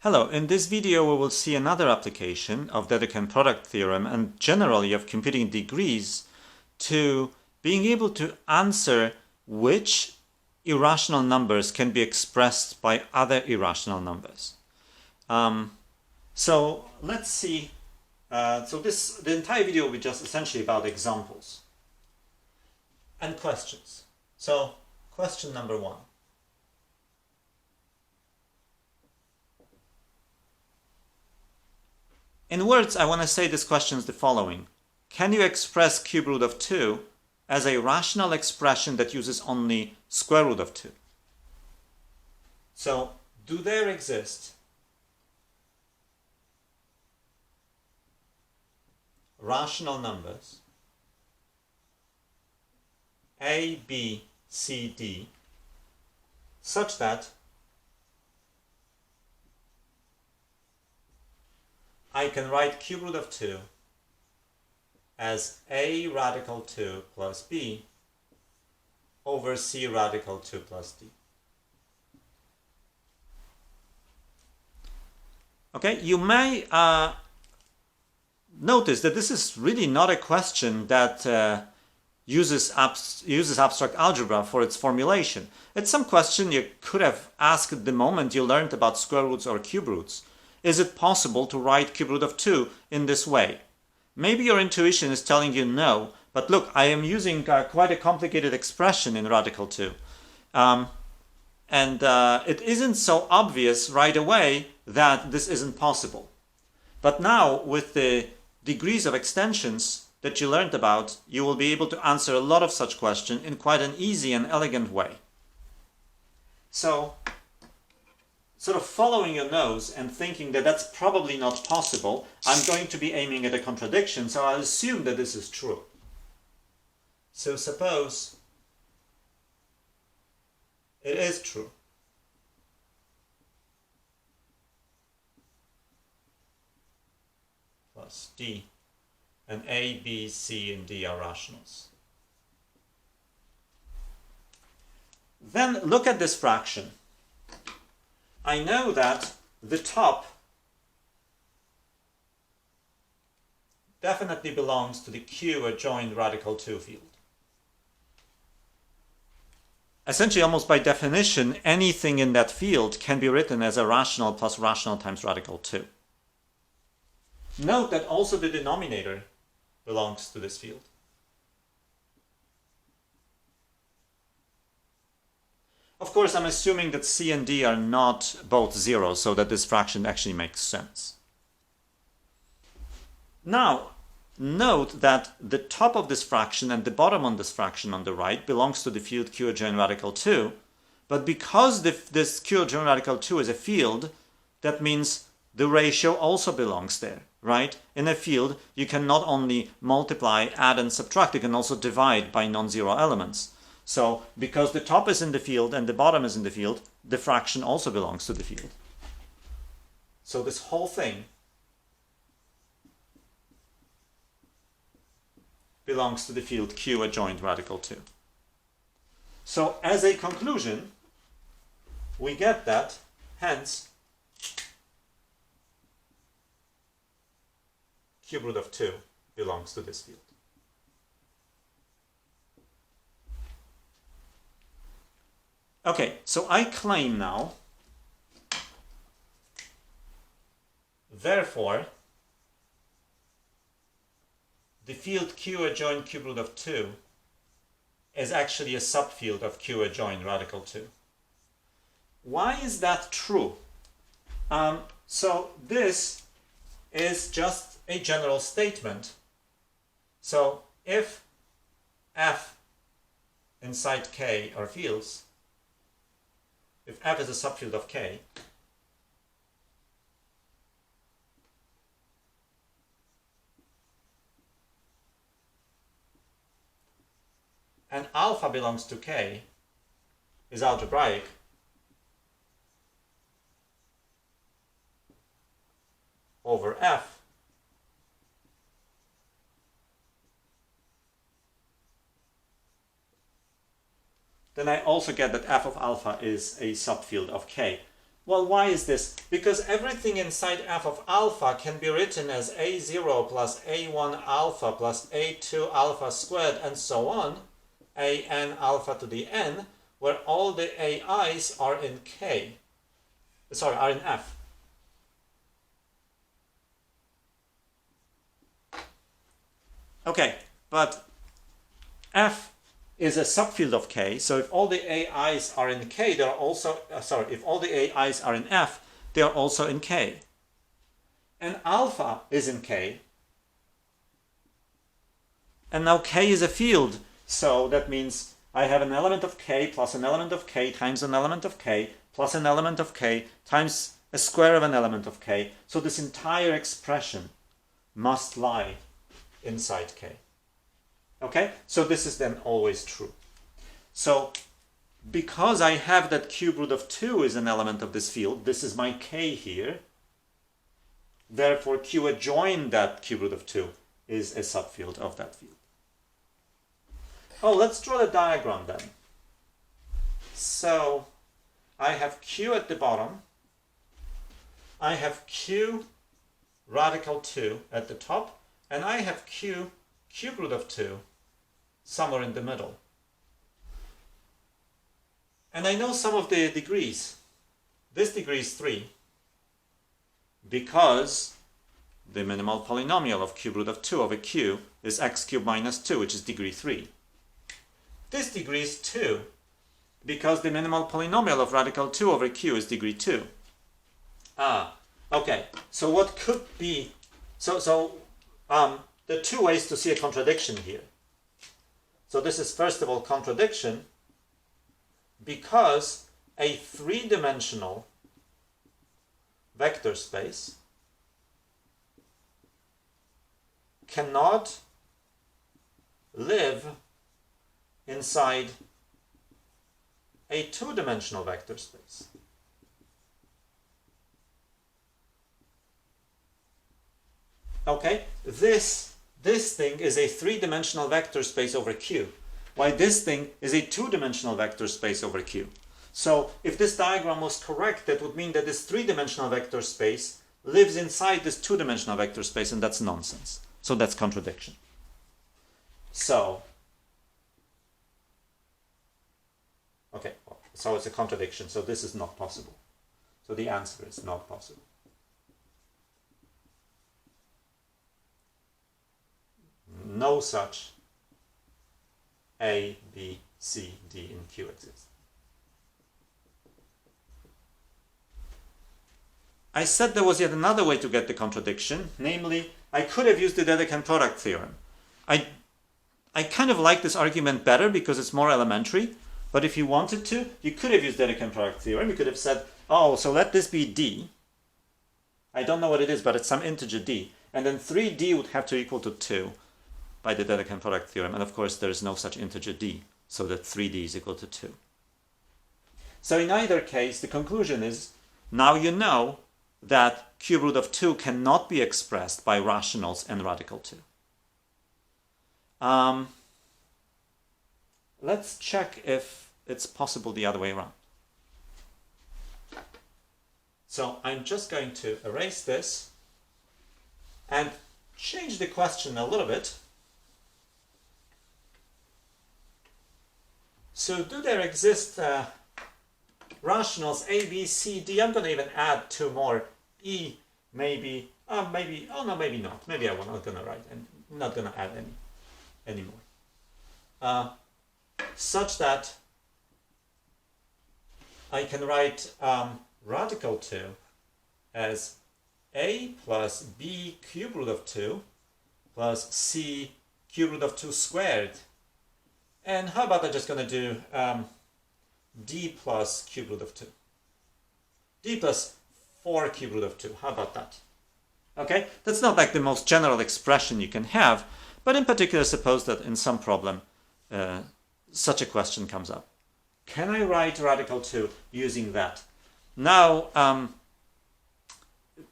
Hello, in this video we will see another application of Dedekind product theorem and generally of computing degrees to being able to answer which irrational numbers can be expressed by other irrational numbers. So let's see. The entire video will be just essentially about examples and questions. So question number 1. In words, I want to say this question is the following. Can you express cube root of 2 as a rational expression that uses only square root of 2? So, do there exist rational numbers a, b, c, d such that I can write cube root of 2 as a radical 2 plus b over c radical 2 plus d. Okay, you may notice that this is really not a question that uses abstract algebra for its formulation. It's some question you could have asked the moment you learned about square roots or cube roots. Is it possible to write cube root of 2 in this way? Maybe your intuition is telling you no, but look, I am using quite a complicated expression in radical 2. It isn't so obvious right away that this isn't possible. But now, with the degrees of extensions that you learned about, you will be able to answer a lot of such questions in quite an easy and elegant way. So, sort of following your nose and thinking that that's probably not possible, I'm going to be aiming at a contradiction, so I'll assume that this is true. So suppose it is true. Plus d, and a, b, c, and d are rationals. Then look at this fraction. I know that the top definitely belongs to the Q adjoined radical 2 field. Essentially, almost by definition, anything in that field can be written as a rational plus rational times radical 2. Note that also the denominator belongs to this field. Of course, I'm assuming that c and d are not both 0, so that this fraction actually makes sense. Now, note that the top of this fraction and the bottom on this fraction on the right belongs to the field Q adjoint radical 2, but because this Q adjoint radical 2 is a field, that means the ratio also belongs there, right? In a field, you can not only multiply, add, and subtract, you can also divide by non-zero elements. So, because the top is in the field and the bottom is in the field, the fraction also belongs to the field. So this whole thing belongs to the field Q adjoint radical 2. So, as a conclusion, we get that, hence, cube root of 2 belongs to this field. Okay, so I claim now, therefore, the field Q adjoint cube root of 2 is actually a subfield of Q adjoint radical 2. Why is that true? So this is just a general statement. So if F inside K are fields, if F is a subfield of K, and alpha belongs to K, is algebraic, over F, then I also get that f of alpha is a subfield of K. Well, why is this? Because everything inside f of alpha can be written as a0 plus a1 alpha plus a2 alpha squared and so on, an alpha to the n, where all the ai's are in k. Sorry, are in f. Okay, but f is a subfield of k, so if all the ai's are in k, they are also, if all the ai's are in f, they are also in k. And alpha is in k. And now k is a field, so that means I have an element of k plus an element of k times an element of k plus an element of k times a square of an element of k. So this entire expression must lie inside k. Okay, so this is then always true. So because I have that cube root of 2 is an element of this field, this is my k here, therefore q adjoined that cube root of 2 is a subfield of that field. Oh, let's draw the diagram then. So I have q at the bottom, I have q radical 2 at the top, and I have q cube root of 2 somewhere in the middle. And I know some of the degrees. This degree is 3 because the minimal polynomial of cube root of 2 over q is x cubed minus 2, which is degree 3. This degree is 2 because the minimal polynomial of radical 2 over q is degree 2. Okay, so what could be, there are two ways to see a contradiction here. So this is first of all contradiction because a three-dimensional vector space cannot live inside a two-dimensional vector space. Okay, this thing is a three-dimensional vector space over Q, while this thing is a two-dimensional vector space over Q. So if this diagram was correct, that would mean that this three-dimensional vector space lives inside this two-dimensional vector space, and that's nonsense. So that's contradiction. So, okay, so it's a contradiction, so this is not possible. So the answer is not possible. No such A, B, C, D in Q exists. I said there was yet another way to get the contradiction, namely, I could have used the Dedekind product theorem. I kind of like this argument better because it's more elementary, but if you wanted to, you could have used Dedekind product theorem. You could have said, oh, so let this be D. I don't know what it is, but it's some integer D. And then 3D would have to equal to 2 by the Dedekind product theorem. And of course, there is no such integer D, so that 3D is equal to 2. So in either case, the conclusion is, now you know that cube root of 2 cannot be expressed by rationals and radical 2. Let's check if it's possible the other way around. So I'm just going to erase this and change the question a little bit. So do there exist rationals A, B, C, D? I'm going to even add 2 more. E, maybe, maybe, oh no, maybe not. Maybe I'm not going to write, and not going to add any more. Such that I can write radical 2 as A plus B cube root of 2 plus C cube root of 2 squared. And how about I'm just going to do D plus cube root of 2. D plus 4 cube root of 2. How about that? Okay, that's not like the most general expression you can have, but in particular, suppose that in some problem, such a question comes up. Can I write radical 2 using that? Now,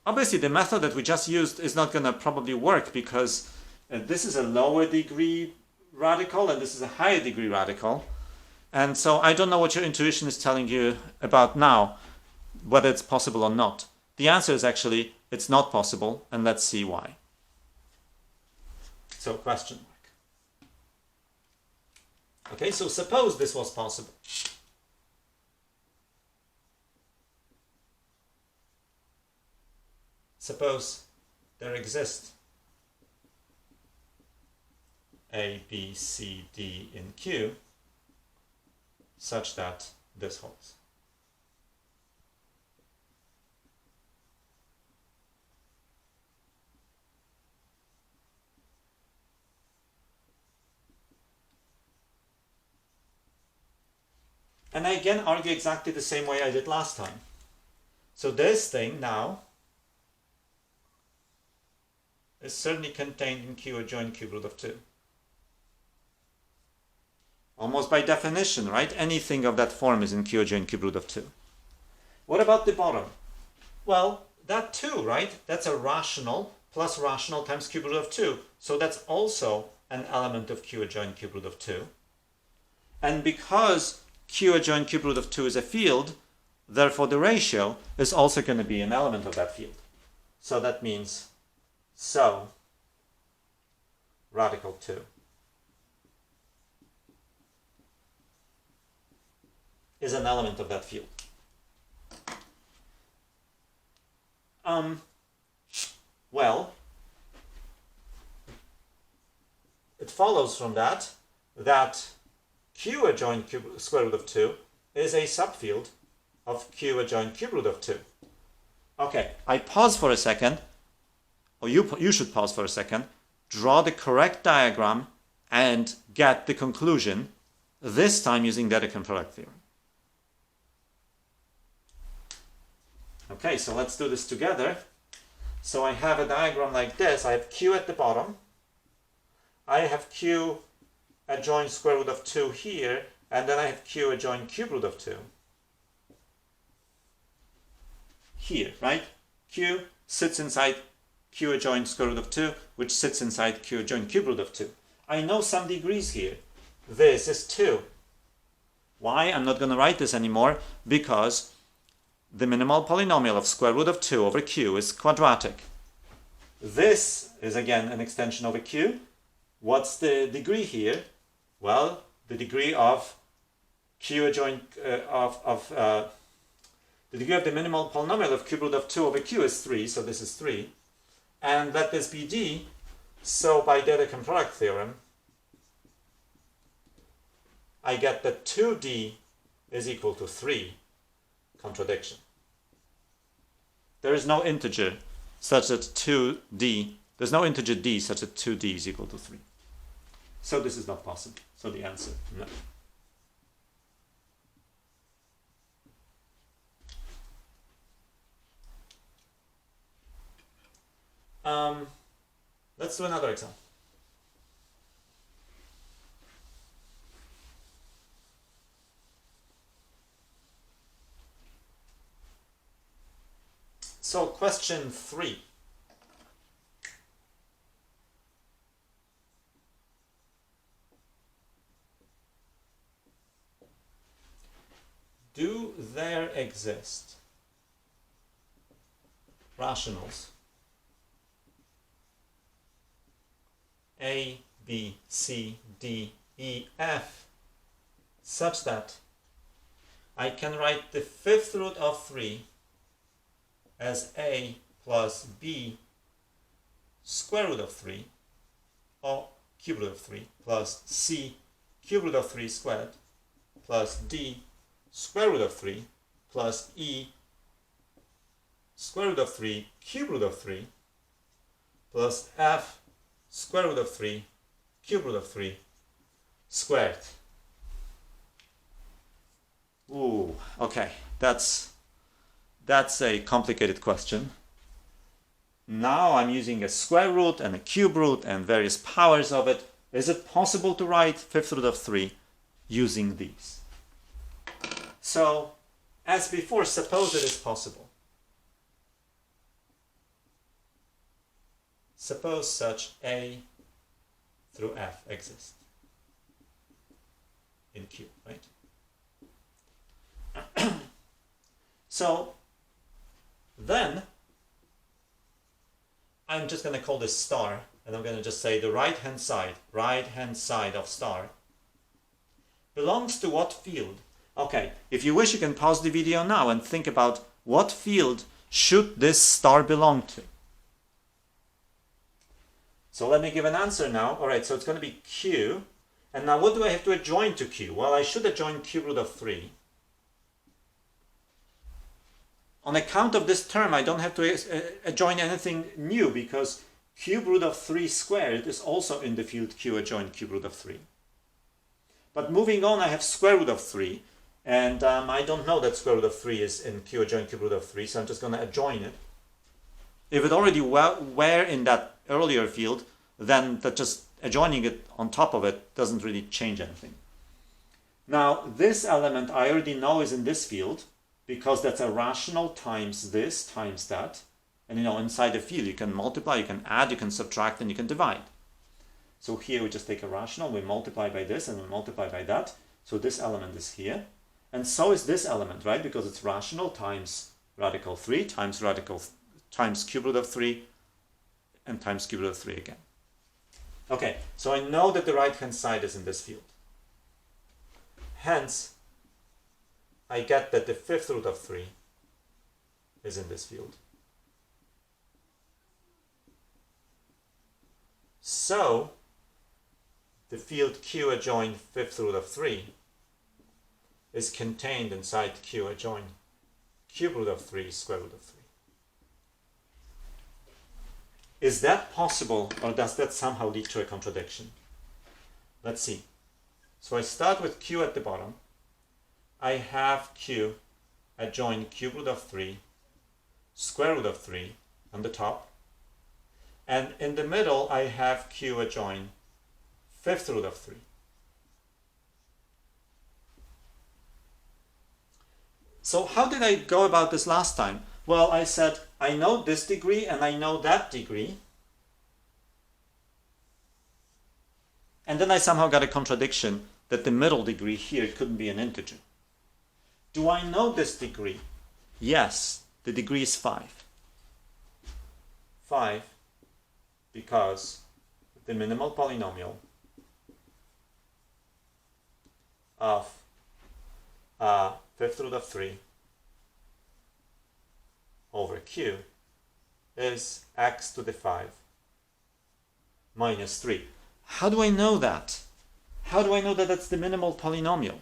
obviously, the method that we just used is not going to probably work because this is a lower degree radical and this is a higher degree radical. And so I don't know what your intuition is telling you about now. whether it's possible or not. The answer is actually it's not possible, and let's see why. So question mark. Okay, so suppose this was possible. Suppose there exists A, B, C, D in Q such that this holds. And I again argue exactly the same way I did last time. So this thing now is certainly contained in Q adjoint cube root of 2. Almost by definition, right? Anything of that form is in Q adjoint cube root of 2. What about the bottom? Well, that too, right? That's a rational plus rational times cube root of 2. So that's also an element of Q adjoint cube root of 2. And because Q adjoint cube root of 2 is a field, therefore the ratio is also going to be an element of that field. So that means so radical 2 is an element of that field. Well, it follows from that Q adjoint square root of 2 is a subfield of Q adjoint cube root of 2. Okay, I pause for a second, or you should pause for a second, draw the correct diagram and get the conclusion, this time using Dedekind product theorem. Okay, so let's do this together. So I have a diagram like this. I have Q at the bottom. I have Q adjoint square root of 2 here, and then I have Q adjoint cube root of 2 here, right? Q sits inside Q adjoint square root of 2, which sits inside Q adjoint cube root of 2. I know some degrees here. This is 2. Why? I'm not going to write this anymore, because the minimal polynomial of square root of 2 over Q is quadratic. This is again an extension over Q. What's the degree here? Well, the degree of Q adjoint the degree of the minimal polynomial of cube root of 2 over Q is 3, so this is 3. And let this be D, so by Dedekind product theorem, I get that 2D is equal to 3. Contradiction. There is no integer such that 2D, there's no integer D such that 2D is equal to 3. So this is not possible. So the answer, no. Let's do another example. So question 3. Do there exist rationals A, B, C, D, E, F such that I can write the fifth root of 3 as A plus B square root of 3 or cube root of 3 plus C cube root of 3 squared plus D square root of 3 plus E square root of 3 cube root of 3 plus F square root of 3 cube root of 3 squared. Ooh, okay, that's a complicated question. Now I'm using a square root and a cube root and various powers of it. Is it possible to write fifth root of 3 using these? So, as before, suppose it is possible. Suppose such A through F exist in Q, right? So, then I'm just going to call this star, and I'm going to just say the right-hand side of star belongs to what field? Okay, if you wish, you can pause the video now and think about what field should this star belong to. So let me give an answer now. All right, so it's going to be Q. And now what do I have to adjoin to Q? Well, I should adjoin cube root of 3. On account of this term, I don't have to adjoin anything new because cube root of 3 squared is also in the field Q adjoin cube root of 3. But moving on, I have square root of 3. And I don't know that square root of 3 is in Q adjoin cube root of 3, so I'm just going to adjoin it. If it already were in that earlier field, then that just adjoining it on top of it doesn't really change anything. Now, this element I already know is in this field, because that's a rational times this times that. And inside a field you can multiply, you can add, you can subtract, and you can divide. So here we just take a rational, we multiply by this and we multiply by that. So this element is here. And so is this element, right? Because it's rational times radical 3 times cube root of 3 and times cube root of 3 again. Okay, so I know that the right-hand side is in this field. Hence, I get that the fifth root of 3 is in this field. So, the field Q adjoin fifth root of 3 is contained inside Q adjoin cube root of 3 square root of 3. Is that possible, or does that somehow lead to a contradiction? Let's see. So I start with Q at the bottom. I have Q adjoin cube root of 3 square root of 3 on the top. And in the middle, I have Q adjoin fifth root of 3. So how did I go about this last time? Well, I said, I know this degree and I know that degree. And then I somehow got a contradiction that the middle degree here couldn't be an integer. Do I know this degree? Yes, the degree is 5. 5 because the minimal polynomial of fifth root of 3 over Q is x to the 5 minus 3. How do I know that? How do I know that that's the minimal polynomial?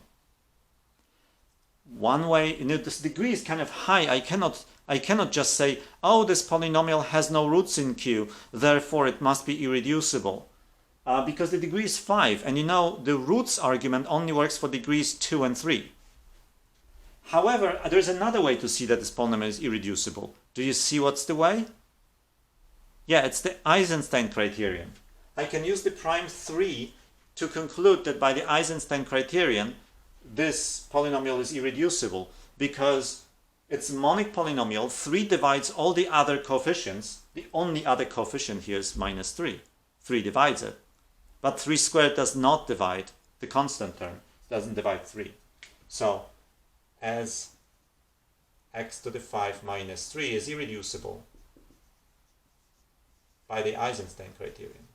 One way, this degree is kind of high. I cannot just say, oh, this polynomial has no roots in Q, therefore it must be irreducible. Because the degree is 5, and the roots argument only works for degrees 2 and 3. However, there's another way to see that this polynomial is irreducible. Do you see what's the way? Yeah, it's the Eisenstein criterion. I can use the prime 3 to conclude that by the Eisenstein criterion, this polynomial is irreducible because it's a monic polynomial. 3 divides all the other coefficients. The only other coefficient here is minus 3. 3 divides it. But 3 squared does not divide the constant term. It doesn't divide 3. So, as x to the 5 minus 3 is irreducible by the Eisenstein criterion.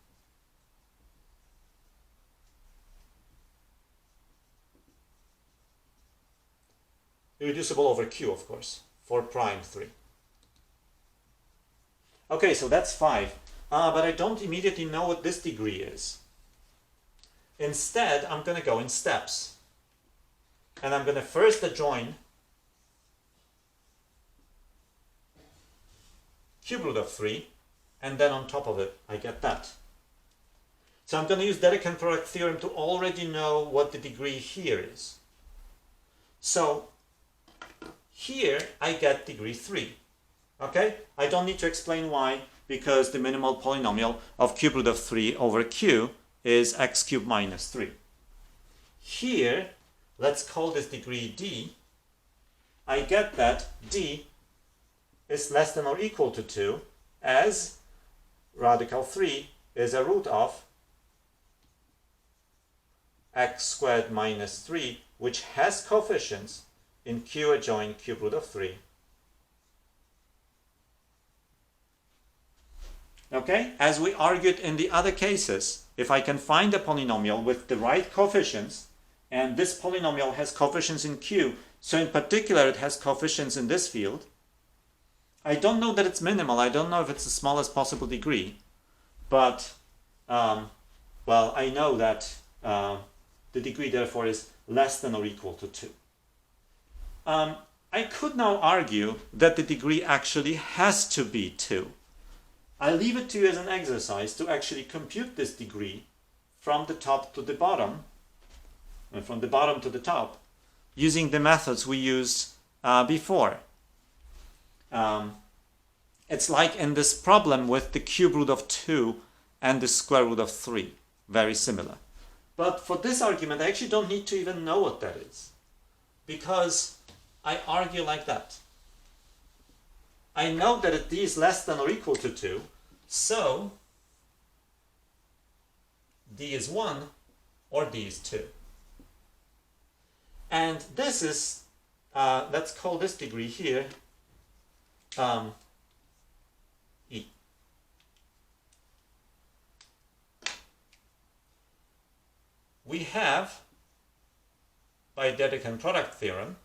Irreducible over Q, of course, for prime 3. Okay, so that's 5. But I don't immediately know what this degree is. Instead, I'm going to go in steps. And I'm going to first adjoin cube root of 3, and then on top of it, I get that. So I'm going to use Dedekind product theorem to already know what the degree here is. So here I get degree 3. Okay? I don't need to explain why, because the minimal polynomial of cube root of 3 over Q is x cubed minus 3. Here, let's call this degree D. I get that D is less than or equal to 2 as radical 3 is a root of x squared minus 3, which has coefficients in Q adjoin cube root of 3 Okay, as we argued in the other cases, if I can find a polynomial with the right coefficients, and this polynomial has coefficients in Q, so in particular it has coefficients in this field, I don't know that it's minimal, I don't know if it's the smallest possible degree, but, well, I know that the degree therefore is less than or equal to 2. I could now argue that the degree actually has to be 2. I leave it to you as an exercise to actually compute this degree from the top to the bottom, and from the bottom to the top, using the methods we used before. It's like in this problem with the cube root of 2 and the square root of 3. Very similar. But for this argument, I actually don't need to even know what that is, because I argue like that. I know that d is less than or equal to 2, so d is 1 or d is 2. And this is, let's call this degree here E. We have, by Dedekind product theorem,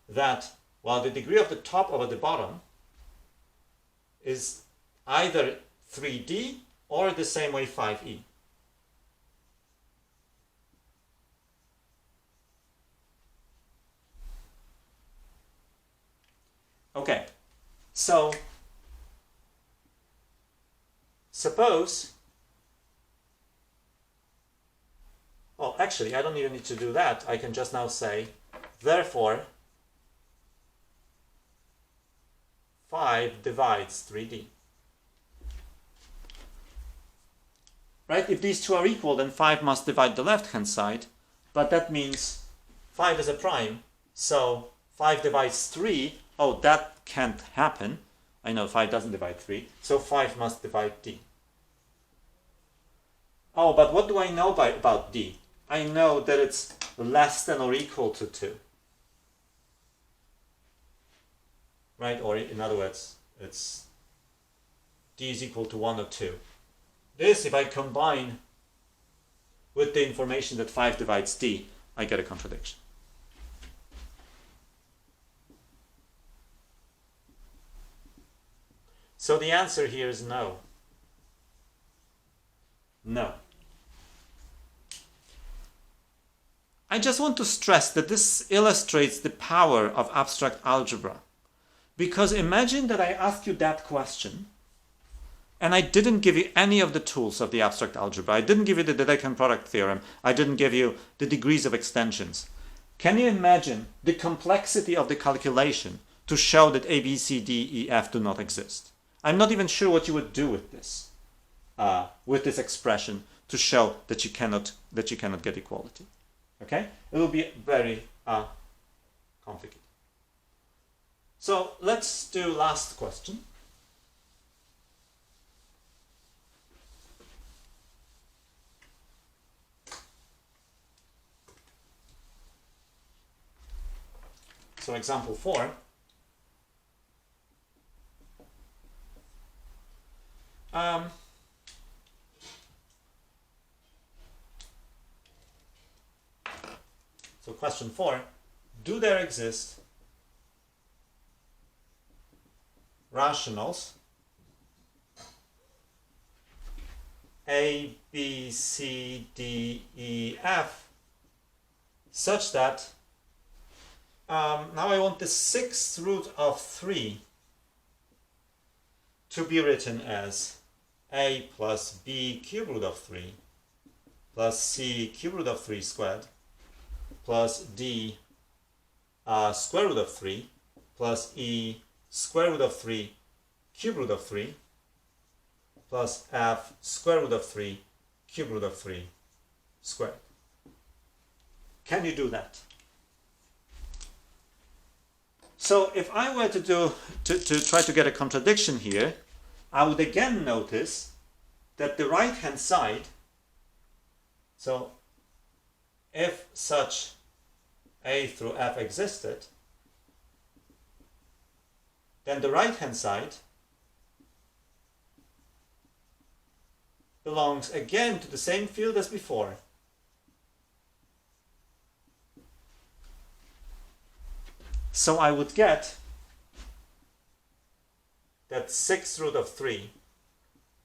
that while the degree of the top over the bottom is either 3d or the same way 5e. Okay, so suppose, well, actually, I don't even need to do that. I can just now say, therefore, 5 divides 3d. Right? If these two are equal, then 5 must divide the left-hand side, but that means 5 is a prime, so 5 divides 3. Oh, that can't happen. I know 5 doesn't divide 3, so 5 must divide d. Oh, but what do I know about d? I know that it's less than or equal to 2. Right? Or in other words, it's d is equal to 1 or 2. This, if I combine with the information that 5 divides d, I get a contradiction. So the answer here is no. No. I just want to stress that this illustrates the power of abstract algebra. Because imagine that I ask you that question, and I didn't give you any of the tools of the abstract algebra. I didn't give you the Dedekind product theorem. I didn't give you the degrees of extensions. Can you imagine the complexity of the calculation to show that A, B, C, D, E, F do not exist? I'm not even sure what you would do with this expression to show that you cannot get equality. Okay? It will be very complicated. So let's do last question. So example 4. So question 4, do there exist rationals A, B, C, D, E, F such that now I want the 6th root of 3 to be written as A plus B cube root of 3 plus C cube root of 3 squared plus D square root of 3 plus E square root of 3 cube root of 3 plus F square root of 3 cube root of 3 squared. Can you do that? So if I were to try to get a contradiction here, I would again notice that the right hand side, so if such A through F existed, then the right hand side belongs again to the same field as before. So I would get that 6 root of 3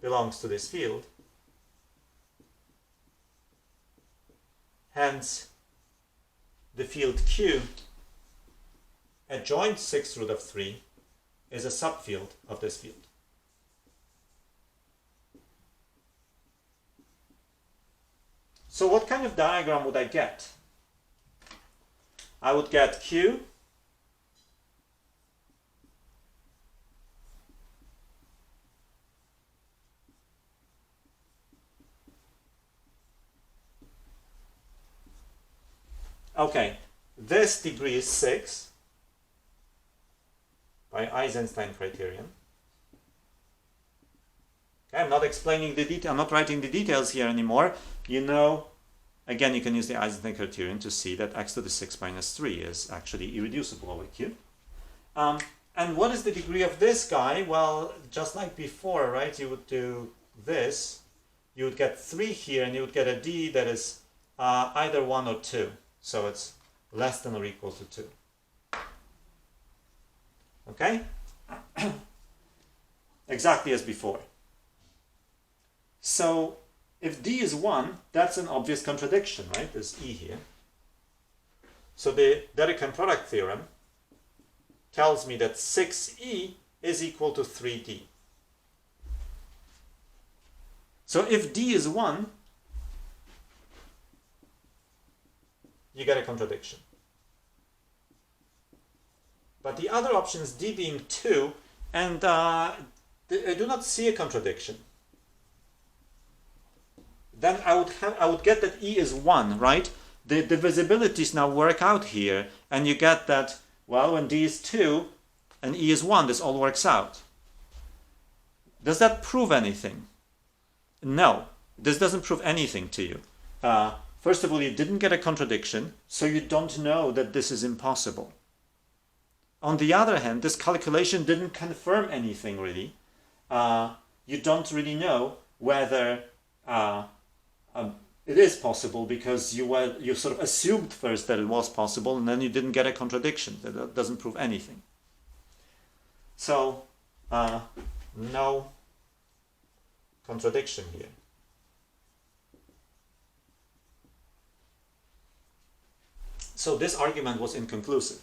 belongs to this field. Hence, the field Q adjoint 6 root of 3 is a subfield of this field. So what kind of diagram would I get? I would get Q okay, this degree is 6 by Eisenstein criterion. Okay, I'm not explaining the detail, I'm not writing the details here anymore. You know, again, you can use the Eisenstein criterion to see that x to the 6 minus 3 is actually irreducible over Q. And what is the degree of this guy? Well, just like before, right, you would do this, you would get 3 here, and you would get a d that is either 1 or 2. So it's less than or equal to 2. Okay? Exactly as before. So if d is 1, that's an obvious contradiction, right? There's e here. So the Dedekind product theorem tells me that 6e is equal to 3d. So if d is 1, you get a contradiction. But the other option is d being 2, and I do not see a contradiction. Then I would get that e is 1, right? The divisibilities now work out here, and you get that, well, when d is 2 and e is 1, this all works out. Does that prove anything? No, this doesn't prove anything to you. First of all, you didn't get a contradiction, so you don't know that this is impossible. On the other hand, this calculation didn't confirm anything really. You don't really know whether it is possible because you sort of assumed first that it was possible, and then you didn't get a contradiction. That doesn't prove anything. So, no contradiction here. So this argument was inconclusive.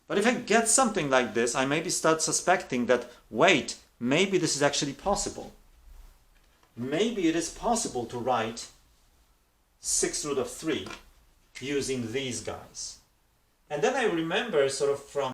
But if I get something like this, I maybe start suspecting that, wait, maybe this is actually possible. Maybe it is possible to write 6 root of 3 using these guys. And then I remember sort of from